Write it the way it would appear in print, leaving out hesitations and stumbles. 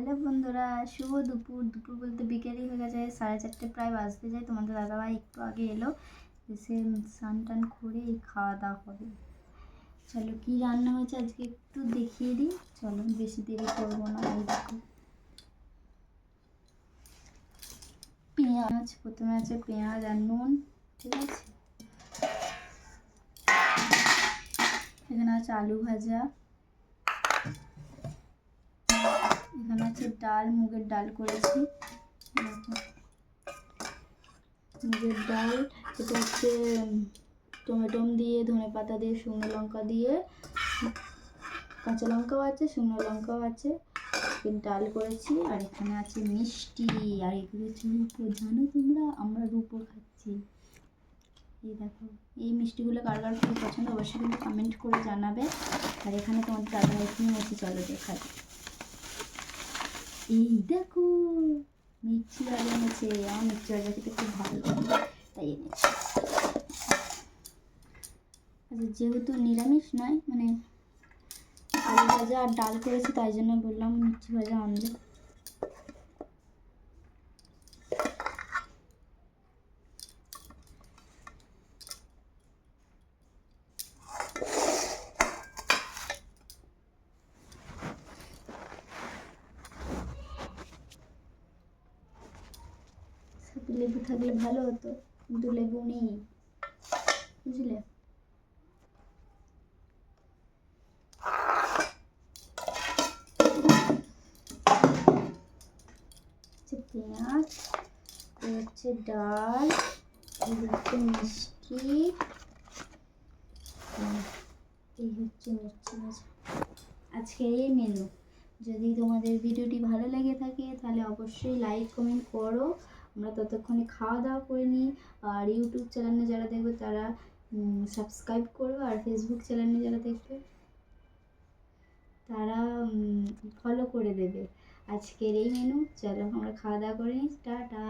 Hello বন্ধুরা, শুভ দুপুর। দুপুর বলতে বিকেলই হয়ে গেছে, 4:30 প্রায় বাজতে যায়। তোমাদের দাদাভাই একটু আগে এলো, এসে স্নান টান করে এই খাওয়া দাওয়া হবে। চলো কি রান্না হয়েছে আজকে একটু দেখিয়ে দিই। চলো বেশি দেরি করবো না। এই দেখো পেঁয়াজ, প্রথমে আছে পেঁয়াজ আর নুন, ঠিক আছে। এখানে আছে আলু ভাজা, এখানে আছে ডাল, মুগের ডাল করেছি। মুগের ডাল, এটা হচ্ছে টমেটো দিয়ে, ধনে পাতা দিয়ে, শুকনো লঙ্কা দিয়ে, কাঁচা লঙ্কাও আছে, শুকনো লঙ্কাও আছে, ডাল করেছি। আর এখানে আছে মিষ্টি, আর এগুলো হচ্ছে রূপো। জানো তোমরা, আমরা রূপো খাচ্ছি। এই দেখো, এই মিষ্টিগুলো কার কার খুব পছন্দ অবশ্যই কিন্তু কমেন্ট করে জানাবে। আর এখানে তোমার দাদা এখানে এসে, চলো দেখাই। এই দেখো মিষ্টি ভাজা এনেছে, আমার মিষ্টি ভাজা খেতে খুব ভালো লাগে, তাই এনেছে। আচ্ছা, যেহেতু নিরামিষ নয়, মানে আলু ভাজা আর ডাল করেছি, তাই জন্য বললাম মিষ্টি ভাজা আনবে। লেবু থাকলে ভালো হতো, কিন্তু লেবু নেই, বুঝলে। পেঁয়াজ, হচ্ছে ডাল, হচ্ছে মিষ্টি, এই হচ্ছে মিষ্টি ভাজা। আজকের এই মেনু। যদি তোমাদের ভিডিওটি ভালো লেগে থাকে তাহলে অবশ্যই লাইক কমেন্ট করো। আমরা ততক্ষণে খাওয়া দাওয়া করে নিই। আর ইউটিউব চ্যানেলে যারা দেখবে তারা সাবস্ক্রাইব করবে, আর ফেসবুক চ্যানেলে যারা দেখবে তারা ফলো করে দেবে। আজকের এই মেনু। চলো আমরা খাওয়া দাওয়া করে নিই। টাটা।